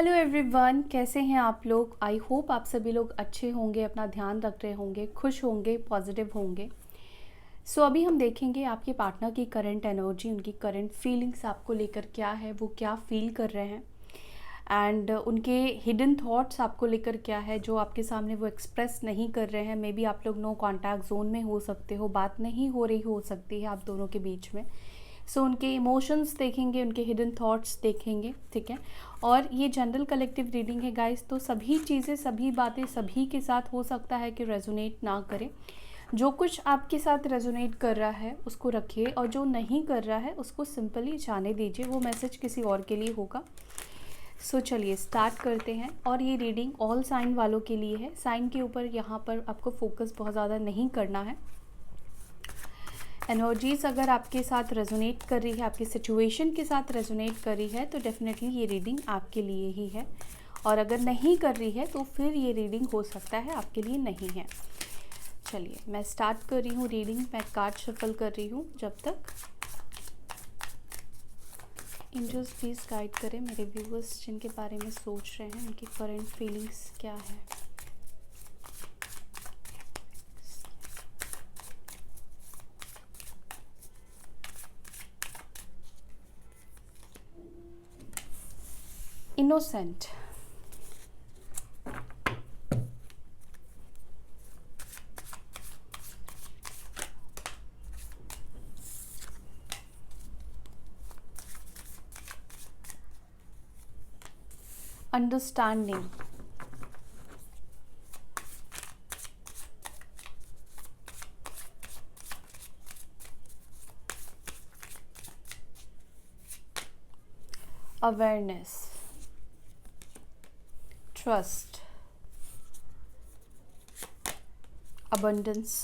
Hello everyone, कैसे हैं आप लोग। आई होप आप सभी लोग अच्छे होंगे, अपना ध्यान रख रहे होंगे, खुश होंगे, पॉजिटिव होंगे। सो अभी हम देखेंगे आपके पार्टनर की करंट एनर्जी, उनकी करंट फीलिंग्स आपको लेकर क्या है, वो क्या फील कर रहे हैं एंड उनके हिडन थॉट्स आपको लेकर क्या है जो आपके सामने वो एक्सप्रेस नहीं कर रहे हैं। मे बी आप लोग नो कॉन्टैक्ट जोन में हो सकते हो, बात नहीं हो रही हो सकती है आप दोनों के बीच में। सो उनके इमोशंस देखेंगे, उनके हिडन थॉट्स देखेंगे, ठीक है। और ये जनरल कलेक्टिव रीडिंग है गाइस, तो सभी चीज़ें, सभी बातें सभी के साथ हो सकता है कि रेजोनेट ना करे। जो कुछ आपके साथ रेजोनेट कर रहा है उसको रखिए, और जो नहीं कर रहा है उसको सिंपली जाने दीजिए, वो मैसेज किसी और के लिए होगा। सो चलिए स्टार्ट करते हैं। और ये रीडिंग ऑल साइन वालों के लिए है। साइन के ऊपर यहाँ पर आपको फोकस बहुत ज़्यादा नहीं करना है। एनर्जीज़ अगर आपके साथ रेजोनेट कर रही है, आपकी सिचुएशन के साथ रेजोनेट कर रही है, तो डेफिनेटली ये रीडिंग आपके लिए ही है। और अगर नहीं कर रही है तो फिर ये रीडिंग हो सकता है आपके लिए नहीं है। चलिए मैं स्टार्ट कर रही हूँ रीडिंग। मैं कार्ड शफल कर रही हूँ जब तक। एंजल्स प्लीज़ गाइड करें मेरे व्यूअर्स जिनके बारे में सोच रहे हैं, उनकी करंट फीलिंग्स क्या है। Innocent, understanding, awareness, trust, abundance,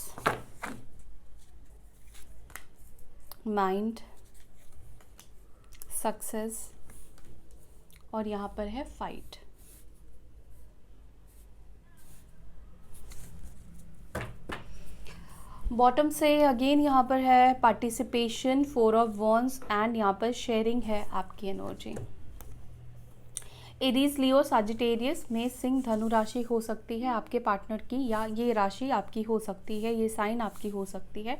mind, success, और यहाँ पर है फाइट। बॉटम से अगेन यहाँ पर है पार्टिसिपेशन, 4 ऑफ वॉन्ड्स, एंड यहाँ पर शेयरिंग है आपकी एनर्जी। एरीज, लियो, सजिटेरियस में सिंह, धनु राशि हो सकती है आपके पार्टनर की, या ये राशि आपकी हो सकती है, ये साइन आपकी हो सकती है।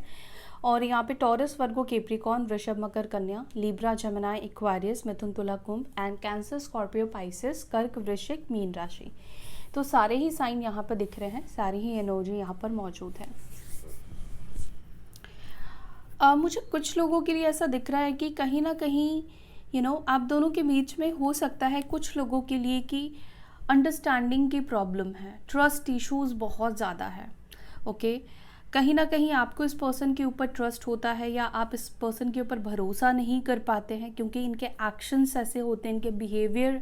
और यहाँ पे टॉरस, वर्गो, कैप्रिकॉर्न, वृषभ, मकर, कन्या, लीब्रा, जमुनाई, एक्वारियस, मिथुन, तुला, कुंभ, एंड कैंसर, स्कॉर्पियो, पाइसेस, कर्क, वृश्चिक, मीन राशि। तो सारे ही साइन यहाँ पर दिख रहे हैं, सारी ही एनर्जी यहाँ पर मौजूद है। मुझे कुछ लोगों के लिए ऐसा दिख रहा है कि कहीं ना कहीं आप दोनों के बीच में हो सकता है कुछ लोगों के लिए कि अंडरस्टैंडिंग की प्रॉब्लम है, ट्रस्ट इश्यूज बहुत ज़्यादा है। ओके, कहीं ना कहीं आपको इस पर्सन के ऊपर ट्रस्ट होता है, या आप इस पर्सन के ऊपर भरोसा नहीं कर पाते हैं, क्योंकि इनके एक्शंस ऐसे होते हैं, इनके बिहेवियर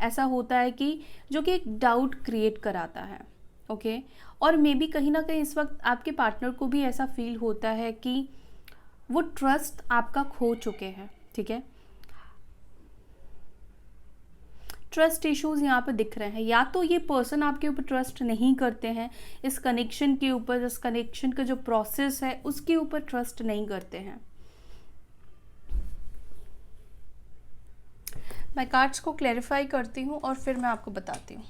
ऐसा होता है कि जो कि एक डाउट क्रिएट कराता है। ओके, और मे बी कहीं ना कहीं इस वक्त आपके पार्टनर को भी ऐसा फील होता है कि वो ट्रस्ट आपका खो चुके हैं, ठीक है। ट्रस्ट इश्यूज यहाँ पे दिख रहे हैं, या तो ये पर्सन आपके ऊपर ट्रस्ट नहीं करते हैं, इस कनेक्शन के ऊपर, इस कनेक्शन का जो प्रोसेस है उसके ऊपर ट्रस्ट नहीं करते हैं। मैं कार्ड्स को क्लैरिफाई करती हूँ और फिर मैं आपको बताती हूँ।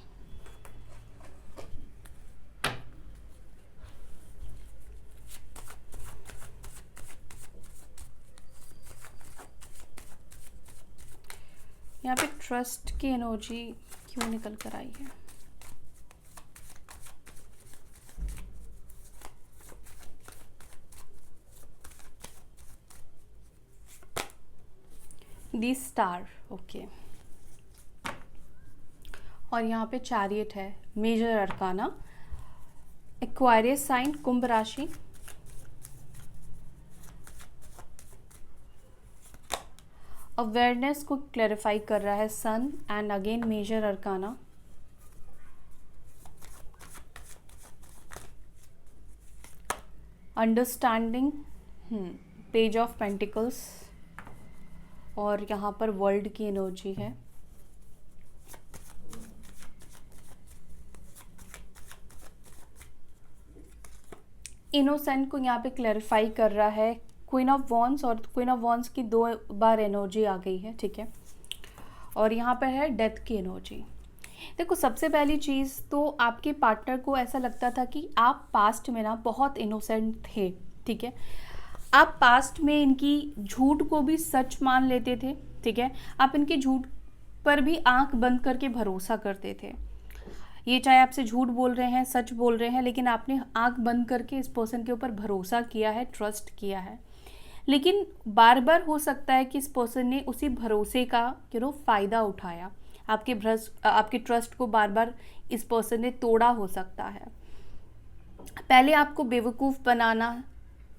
यहाँ पे ट्रस्ट की एनर्जी क्यों निकल कर आई है। The star, okay. और यहाँ पे चैरियट है, मेजर अरकाना, एक्वायरियस साइन, कुंभ राशि, अवेयरनेस को क्लैरिफाई कर रहा है sun, and again major arcana, understanding, page of pentacles, और यहाँ पर वर्ल्ड की एनर्जी है। इनोसेंट को यहाँ पे क्लैरिफाई कर रहा है क्वीन ऑफ वॉन्ड्स, और क्वीन ऑफ वॉन्ड्स की 2 बार एनर्जी आ गई है, ठीक है। और यहाँ पर है डेथ की एनर्जी। देखो, सबसे पहली चीज़ तो आपके पार्टनर को ऐसा लगता था कि आप पास्ट में ना बहुत इनोसेंट थे, ठीक है। आप पास्ट में इनकी झूठ को भी सच मान लेते थे, ठीक है। आप इनके झूठ पर भी आंख बंद करके भरोसा करते थे। ये चाहे आपसे झूठ बोल रहे हैं, सच बोल रहे हैं, लेकिन आपने आंख बंद करके इस पर्सन के ऊपर भरोसा किया है, ट्रस्ट किया है। लेकिन बार बार हो सकता है कि इस पर्सन ने उसी भरोसे का फ़ायदा उठाया। आपके ट्रस्ट को बार बार इस पर्सन ने तोड़ा हो सकता है। पहले आपको बेवकूफ़ बनाना,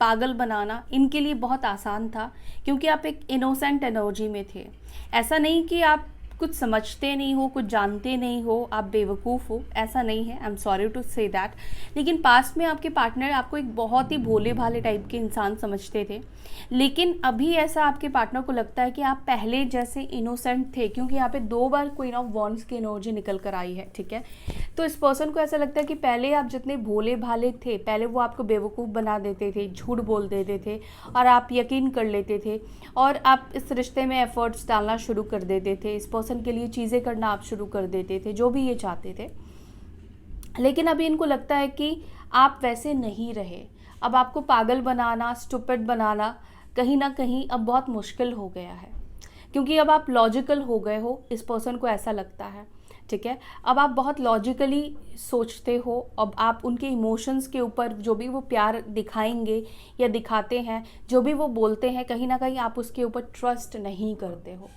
पागल बनाना इनके लिए बहुत आसान था, क्योंकि आप एक इनोसेंट एनर्जी में थे। ऐसा नहीं कि आप कुछ समझते नहीं हो, कुछ जानते नहीं हो, आप बेवकूफ़ हो, ऐसा नहीं है। I am sorry to say that. लेकिन पास्ट में आपके पार्टनर आपको एक बहुत ही भोले भाले टाइप के इंसान समझते थे, लेकिन अभी ऐसा आपके पार्टनर को लगता है कि आप पहले जैसे इनोसेंट थे, क्योंकि यहाँ पे 2 बार क्वीन ऑफ वॉन्ड्स की एनर्जी निकल कर आई है, ठीक है। तो इस पर्सन को ऐसा लगता है कि पहले आप जितने भोले भाले थे, पहले वो आपको बेवकूफ़ बना देते थे, झूठ बोल देते थे और आप यकीन कर लेते थे, और आप इस रिश्ते में एफर्ट्स डालना शुरू कर देते थे, इस पर्सन के लिए चीज़ें करना आप शुरू कर देते थे, जो भी ये चाहते थे। लेकिन अभी इनको लगता है कि आप वैसे नहीं रहे। अब आपको पागल बनाना, स्टूपिड बनाना कहीं ना कहीं अब बहुत मुश्किल हो गया है, क्योंकि अब आप लॉजिकल हो गए हो, इस पर्सन को ऐसा लगता है, ठीक है। अब आप बहुत लॉजिकली सोचते हो। अब आप उनके इमोशंस के ऊपर जो भी वो प्यार दिखाएंगे या दिखाते हैं, जो भी वो बोलते हैं, कहीं ना कहीं आप उसके ऊपर ट्रस्ट नहीं करते हो,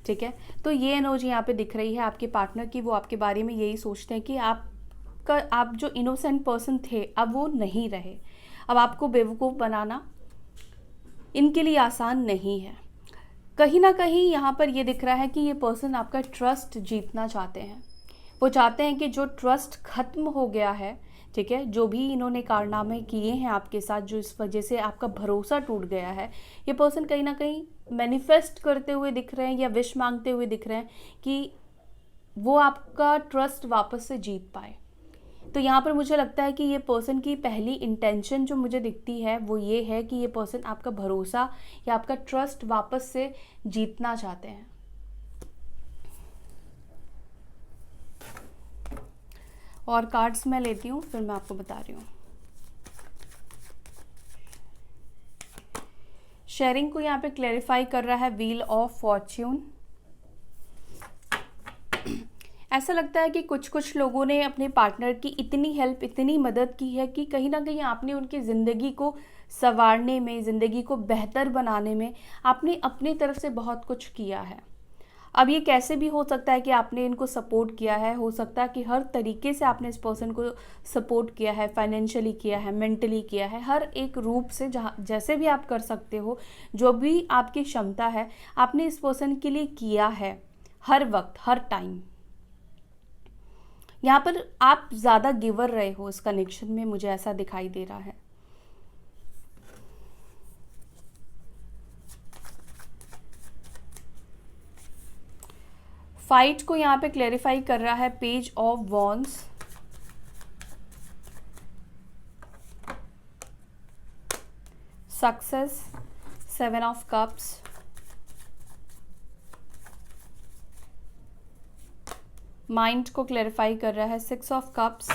ठीक है। तो ये एनर्जी यहाँ पे दिख रही है आपके पार्टनर की। वो आपके बारे में यही सोचते हैं कि आप जो इनोसेंट पर्सन थे अब वो नहीं रहे। अब आपको बेवकूफ़ बनाना इनके लिए आसान नहीं है। कहीं ना कहीं यहाँ पर ये दिख रहा है कि ये पर्सन आपका ट्रस्ट जीतना चाहते हैं। वो चाहते हैं कि जो ट्रस्ट ख़त्म हो गया है, ठीक है, जो भी इन्होंने कारनामे किए हैं आपके साथ, जो इस वजह से आपका भरोसा टूट गया है, ये पर्सन कहीं ना कहीं मैनिफेस्ट करते हुए दिख रहे हैं या विश मांगते हुए दिख रहे हैं कि वो आपका ट्रस्ट वापस से जीत पाए। तो यहाँ पर मुझे लगता है कि ये पर्सन की पहली इंटेंशन जो मुझे दिखती है वो ये है कि ये पर्सन आपका भरोसा या आपका ट्रस्ट वापस से जीतना चाहते हैं। और कार्ड्स मैं लेती हूँ, फिर मैं आपको बता रही हूँ। शेयरिंग को यहाँ पे क्लैरिफाई कर रहा है व्हील ऑफ फॉर्च्यून। ऐसा लगता है कि कुछ लोगों ने अपने पार्टनर की इतनी हेल्प, इतनी मदद की है कि कहीं ना कहीं आपने उनकी ज़िंदगी को संवारने में, ज़िंदगी को बेहतर बनाने में आपने अपनी तरफ से बहुत कुछ किया है। अब ये कैसे भी हो सकता है कि आपने इनको सपोर्ट किया है, हो सकता है कि हर तरीके से आपने इस पर्सन को सपोर्ट किया है, फाइनेंशियली किया है, मेंटली किया है, हर एक रूप से जहाँ जैसे भी आप कर सकते हो, जो भी आपकी क्षमता है आपने इस पर्सन के लिए किया है, हर वक्त, हर टाइम। यहाँ पर आप ज़्यादा गिवर रहे हो इस कनेक्शन में, मुझे ऐसा दिखाई दे रहा है। फाइट को यहाँ पे क्लैरिफाई कर रहा है page of wands. Success, 7 of cups, mind को क्लैरिफाई कर रहा है 6 ऑफ कप्स,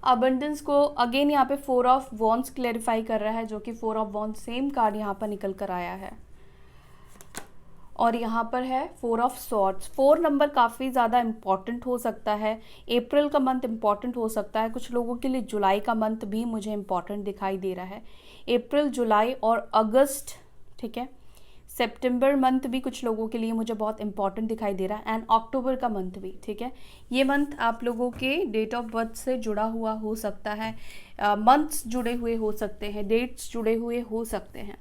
अबंडेंस को अगेन यहाँ पे 4 ऑफ वॉन्ड्स क्लैरिफाई कर रहा है, जो कि 4 ऑफ वॉन्ड्स सेम कार्ड यहाँ पर निकल कर आया है। और यहाँ पर है 4 ऑफ सॉर्ड्स। 4 नंबर काफ़ी ज़्यादा इम्पॉर्टेंट हो सकता है। अप्रैल का मंथ इम्पॉर्टेंट हो सकता है, कुछ लोगों के लिए जुलाई का मंथ भी मुझे इम्पॉर्टेंट दिखाई दे रहा है। अप्रैल, जुलाई और अगस्त, ठीक है। सितंबर मंथ भी कुछ लोगों के लिए मुझे बहुत इंपॉर्टेंट दिखाई दे रहा है, एंड अक्टूबर का मंथ भी, ठीक है। ये मंथ आप लोगों के डेट ऑफ बर्थ से जुड़ा हुआ हो सकता है, मंथ्स जुड़े हुए हो सकते हैं, डेट्स जुड़े हुए हो सकते हैं।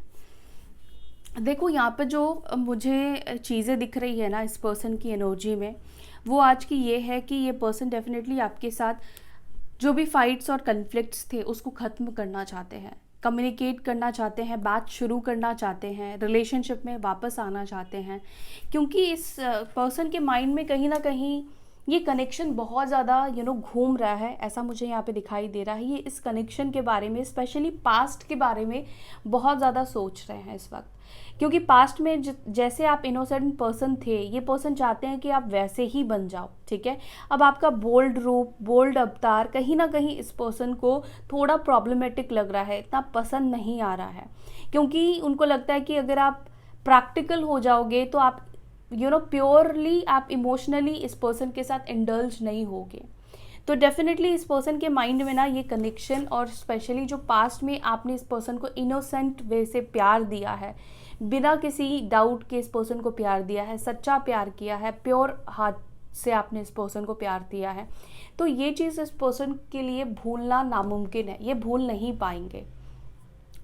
देखो, यहाँ पर जो मुझे चीज़ें दिख रही है ना इस पर्सन की एनर्जी में, वो आज की ये है कि ये पर्सन डेफिनेटली आपके साथ जो भी फाइट्स और कन्फ्लिक्ट्स थे उसको ख़त्म करना चाहते हैं, कम्युनिकेट करना चाहते हैं, बात शुरू करना चाहते हैं, रिलेशनशिप में वापस आना चाहते हैं। क्योंकि इस पर्सन के माइंड में कहीं ना कहीं ये कनेक्शन बहुत ज़्यादा घूम रहा है, ऐसा मुझे यहाँ पे दिखाई दे रहा है। ये इस कनेक्शन के बारे में, स्पेशली पास्ट के बारे में बहुत ज़्यादा सोच रहे हैं इस वक्त, क्योंकि पास्ट में जैसे आप इनोसेंट पर्सन थे, ये पर्सन चाहते हैं कि आप वैसे ही बन जाओ, ठीक है। अब आपका बोल्ड रूप, बोल्ड अवतार कहीं ना कहीं इस पर्सन को थोड़ा प्रॉब्लमेटिक लग रहा है, इतना पसंद नहीं आ रहा है, क्योंकि उनको लगता है कि अगर आप प्रैक्टिकल हो जाओगे तो आप प्योरली आप इमोशनली इस पर्सन के साथ इंडल्ज नहीं होगे। तो डेफिनेटली इस पर्सन के माइंड में ना ये कनेक्शन, और स्पेशली जो पास्ट में आपने इस पर्सन को इनोसेंट वे से प्यार दिया है, बिना किसी डाउट के इस पर्सन को प्यार दिया है, सच्चा प्यार किया है, प्योर हार्ट से आपने इस पर्सन को प्यार दिया है, तो ये चीज़ इस पर्सन के लिए भूलना नामुमकिन है। ये भूल नहीं पाएंगे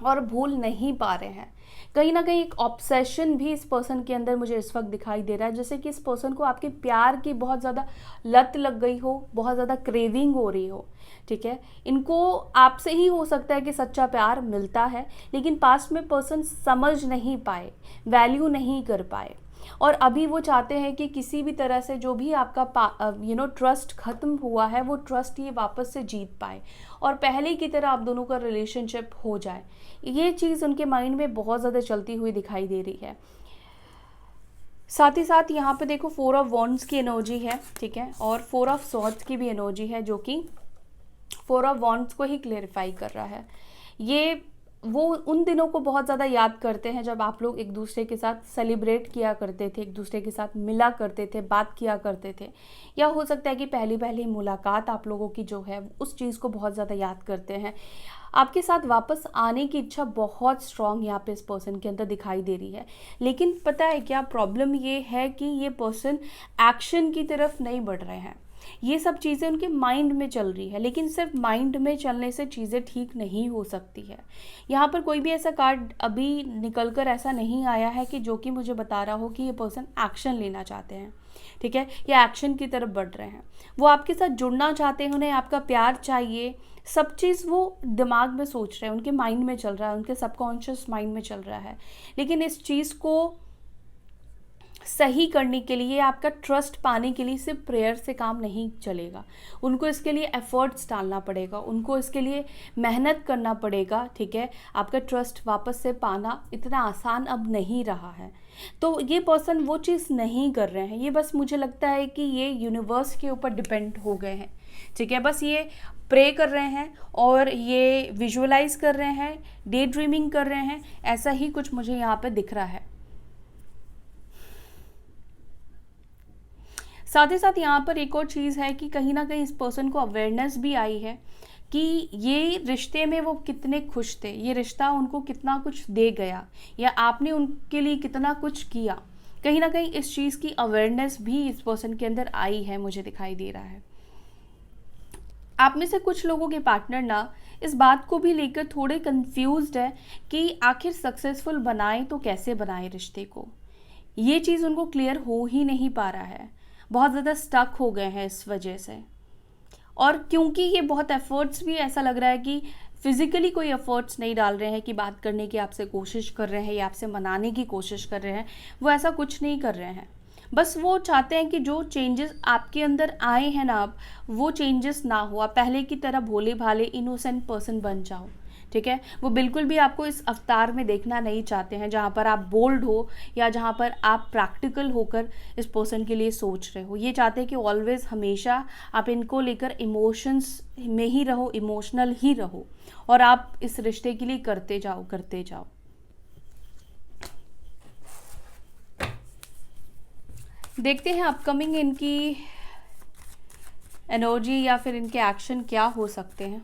और भूल नहीं पा रहे हैं। कहीं ना कहीं एक ऑब्सेशन भी इस पर्सन के अंदर मुझे इस वक्त दिखाई दे रहा है, जैसे कि इस पर्सन को आपके प्यार की बहुत ज़्यादा लत लग गई हो, बहुत ज़्यादा क्रेविंग हो रही हो, ठीक है। इनको आपसे ही हो सकता है कि सच्चा प्यार मिलता है, लेकिन पास्ट में पर्सन समझ नहीं पाए, वैल्यू नहीं कर पाए, और अभी वो चाहते हैं कि किसी भी तरह से जो भी आपका ट्रस्ट ख़त्म हुआ है, वो ट्रस्ट ये वापस से जीत पाए और पहले की तरह आप दोनों का रिलेशनशिप हो जाए। ये चीज़ उनके माइंड में बहुत ज़्यादा चलती हुई दिखाई दे रही है। साथ ही साथ यहाँ पे देखो 4 ऑफ वॉन्ड्स की एनर्जी है, ठीक है, और 4 ऑफ सॉर्ड्स की भी एनर्जी है, जो कि 4 ऑफ वॉन्ड्स को ही क्लेरिफाई कर रहा है। ये वो उन दिनों को बहुत ज़्यादा याद करते हैं जब आप लोग एक दूसरे के साथ सेलिब्रेट किया करते थे, एक दूसरे के साथ मिला करते थे, बात किया करते थे, या हो सकता है कि पहली पहली मुलाकात आप लोगों की जो है उस चीज़ को बहुत ज़्यादा याद करते हैं। आपके साथ वापस आने की इच्छा बहुत स्ट्रांग यहाँ पे इस पर्सन के अंदर दिखाई दे रही है, लेकिन पता है क्या प्रॉब्लम ये है कि ये पर्सन एक्शन की तरफ नहीं बढ़ रहे हैं। ये सब चीज़ें उनके माइंड में चल रही है, लेकिन सिर्फ माइंड में चलने से चीज़ें ठीक नहीं हो सकती है। यहाँ पर कोई भी ऐसा कार्ड अभी निकल कर ऐसा नहीं आया है कि जो कि मुझे बता रहा हो कि ये पर्सन एक्शन लेना चाहते हैं, ठीक है, या एक्शन की तरफ बढ़ रहे हैं। वो आपके साथ जुड़ना चाहते हैं, उन्हें आपका प्यार चाहिए, सब चीज़ वो दिमाग में सोच रहे हैं, उनके माइंड में चल रहा है, उनके सबकॉन्शियस माइंड में चल रहा है, लेकिन इस चीज़ को सही करने के लिए, आपका ट्रस्ट पाने के लिए सिर्फ प्रेयर से काम नहीं चलेगा। उनको इसके लिए एफर्ट्स डालना पड़ेगा, उनको इसके लिए मेहनत करना पड़ेगा, ठीक है। आपका ट्रस्ट वापस से पाना इतना आसान अब नहीं रहा है। तो ये पर्सन वो चीज़ नहीं कर रहे हैं, ये बस मुझे लगता है कि ये यूनिवर्स के ऊपर डिपेंड हो गए हैं, ठीक है। बस ये प्रे कर रहे हैं और ये विजुअलाइज कर रहे हैं, डे ड्रीमिंग कर रहे हैं, ऐसा ही कुछ मुझे यहाँ पे दिख रहा है। साथ ही साथ यहाँ पर एक और चीज़ है कि कहीं ना कहीं इस पर्सन को अवेयरनेस भी आई है कि ये रिश्ते में वो कितने खुश थे, ये रिश्ता उनको कितना कुछ दे गया, या आपने उनके लिए कितना कुछ किया। कहीं ना कहीं इस चीज़ की अवेयरनेस भी इस पर्सन के अंदर आई है, मुझे दिखाई दे रहा है। आप में से कुछ लोगों के पार्टनर ना इस बात को भी लेकर थोड़े कंफ्यूज्ड है कि आखिर सक्सेसफुल बनाएं तो कैसे बनाएं रिश्ते को। ये चीज़ उनको क्लियर हो ही नहीं पा रहा है, बहुत ज़्यादा स्टक हो गए हैं इस वजह से। और क्योंकि ये बहुत एफर्ट्स भी, ऐसा लग रहा है कि फिज़िकली कोई एफर्ट्स नहीं डाल रहे हैं कि बात करने की आपसे कोशिश कर रहे हैं या आपसे मनाने की कोशिश कर रहे हैं, वो ऐसा कुछ नहीं कर रहे हैं। बस वो चाहते हैं कि जो चेंजेस आपके अंदर आए हैं ना, अब वो चेंजेस ना हो, आप पहले की तरह भोले भाले इनोसेंट पर्सन बन जाओ, ठीक है। वो बिल्कुल भी आपको इस अवतार में देखना नहीं चाहते हैं जहाँ पर आप बोल्ड हो या जहाँ पर आप प्रैक्टिकल होकर इस पर्सन के लिए सोच रहे हो। ये चाहते हैं कि ऑलवेज हमेशा आप इनको लेकर इमोशंस में ही रहो, इमोशनल ही रहो, और आप इस रिश्ते के लिए करते जाओ करते जाओ। देखते हैं अपकमिंग इनकी एनर्जी या फिर इनके एक्शन क्या हो सकते हैं।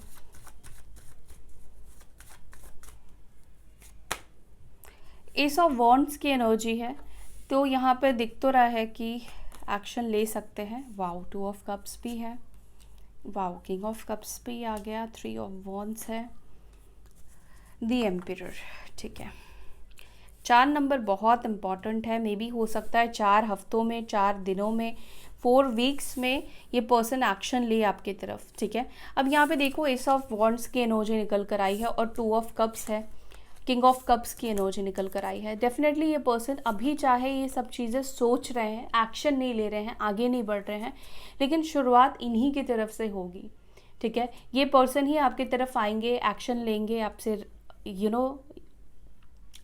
एस ऑफ वॉन्ड्स की एनर्जी है, तो यहाँ पे दिख तो रहा है कि एक्शन ले सकते हैं। वाओ, 2 ऑफ कप्स भी है, वाओ, किंग ऑफ कप्स भी आ गया, 3 ऑफ वॉन्ड्स है, द एम्पिरर, ठीक है। 4 नंबर बहुत इंपॉर्टेंट है। मे बी हो सकता है 4 हफ्तों में, 4 दिनों में, 4 वीक्स में ये पर्सन एक्शन ले आपके तरफ, ठीक है। अब यहाँ पे देखो एस ऑफ वॉन्ड्स की एनर्जी निकल कर आई है और 2 ऑफ कप्स है। किंग ऑफ कप्स की एनर्जी निकल कर आई है। डेफिनेटली ये पर्सन अभी चाहे ये सब चीज़ें सोच रहे हैं, एक्शन नहीं ले रहे हैं, आगे नहीं बढ़ रहे हैं, लेकिन शुरुआत इन्हीं की तरफ से होगी, ठीक है। ये पर्सन ही आपकी तरफ आएंगे, एक्शन लेंगे, आपसे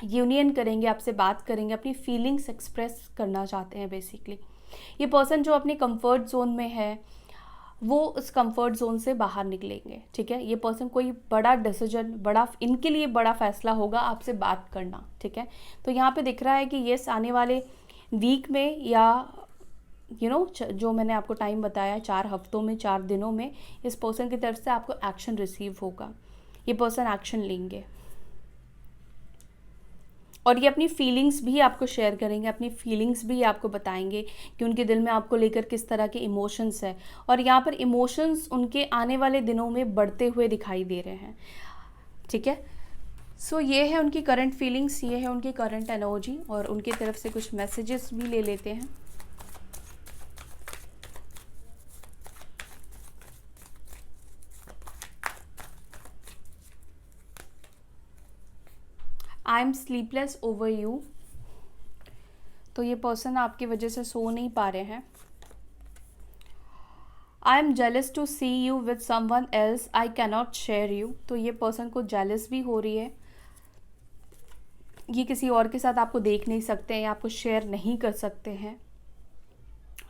यूनियन करेंगे, आपसे बात करेंगे, अपनी फीलिंग्स एक्सप्रेस करना चाहते हैं बेसिकली। ये पर्सन जो अपने कंफर्ट जोन में है वो उस कंफर्ट जोन से बाहर निकलेंगे, ठीक है। ये पर्सन कोई बड़ा डिसीजन, बड़ा इनके लिए बड़ा फैसला होगा आपसे बात करना, ठीक है। तो यहाँ पे दिख रहा है कि यस, आने वाले वीक में या जो मैंने आपको टाइम बताया 4 हफ्तों में, 4 दिनों में इस पर्सन की तरफ से आपको एक्शन रिसीव होगा। ये पर्सन एक्शन लेंगे और ये अपनी फीलिंग्स भी आपको शेयर करेंगे, अपनी फीलिंग्स भी आपको बताएंगे कि उनके दिल में आपको लेकर किस तरह के इमोशंस है। और यहाँ पर इमोशंस उनके आने वाले दिनों में बढ़ते हुए दिखाई दे रहे हैं, ठीक है। सो ये है उनकी करंट फीलिंग्स, ये है उनकी करंट एनर्जी, और उनकी तरफ से कुछ मैसेजेस भी ले लेते हैं। I M sleepless over you. तो ये पर्सन आपकी वजह से सो नहीं पा रहे हैं। I am jealous to see you with someone else, I cannot share you. तो ये पर्सन को जेलस भी हो रही है, ये किसी और के साथ आपको देख नहीं सकते हैं, आपको शेयर नहीं कर सकते हैं।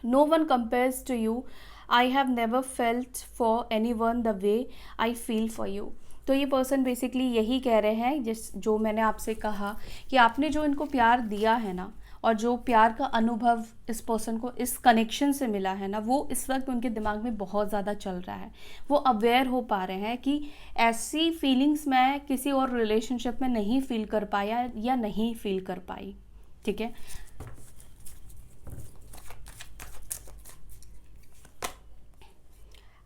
No one compares to you, I have never felt for any one the way I feel for you. तो ये पर्सन बेसिकली यही कह रहे हैं जो मैंने आपसे कहा कि आपने जो इनको प्यार दिया है ना, और जो प्यार का अनुभव इस पर्सन को इस कनेक्शन से मिला है ना, वो इस वक्त उनके दिमाग में बहुत ज़्यादा चल रहा है। वो अवेयर हो पा रहे हैं कि ऐसी फीलिंग्स मैं किसी और रिलेशनशिप में नहीं फील कर पाया या नहीं फील कर पाई, ठीक है।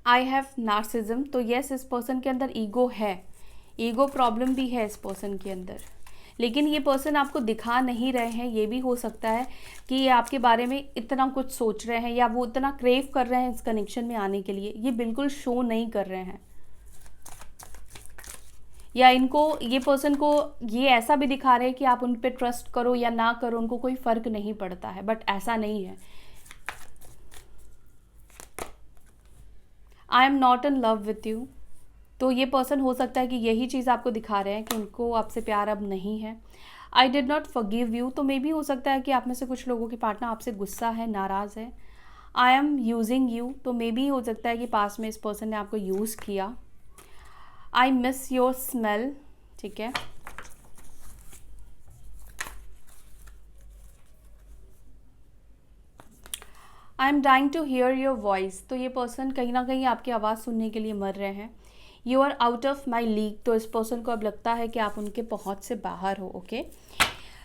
I have narcissism. तो यस, इस पर्सन के अंदर ईगो है, ईगो प्रॉब्लम भी है इस पर्सन के अंदर, लेकिन ये पर्सन आपको दिखा नहीं रहे हैं। ये भी हो सकता है कि ये आपके बारे में इतना कुछ सोच रहे हैं या वो इतना क्रेव कर रहे हैं इस कनेक्शन में आने के लिए, ये बिल्कुल शो नहीं कर रहे हैं। या ये पर्सन को ये ऐसा भी दिखा रहे हैं कि आप उन पर ट्रस्ट करो या ना करो, उनको कोई फ़र्क नहीं पड़ता है, बट ऐसा नहीं है। I am not in love with you. तो ये पर्सन हो सकता है कि यही चीज़ आपको दिखा रहे हैं कि उनको आपसे प्यार अब नहीं है। I did not forgive you. तो मे भी हो सकता है कि आप में से कुछ लोगों के पार्टनर आपसे गुस्सा है, नाराज़ है। I am using you. तो मे भी हो सकता है कि पास में इस पर्सन ने आपको यूज़ किया। आई मिस योर स्मेल, ठीक है। I am dying to hear your voice. तो ये पर्सन कहीं ना कहीं आपकी आवाज़ सुनने के लिए मर रहे हैं। You are out of my league. तो इस पर्सन को अब लगता है कि आप उनके पहुंच से बाहर हो, ओके।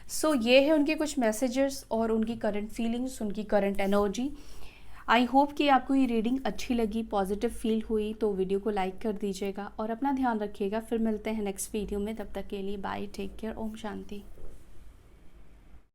सो ये है उनके कुछ मैसेजेस और उनकी करंट फीलिंग्स, उनकी करंट एनर्जी। आई होप कि आपको ये रीडिंग अच्छी लगी, पॉजिटिव फील हुई, तो वीडियो को लाइक कर दीजिएगा और अपना ध्यान रखिएगा। फिर मिलते हैं नेक्स्ट वीडियो में, तब तक के लिए bye, take care, Om Shanti.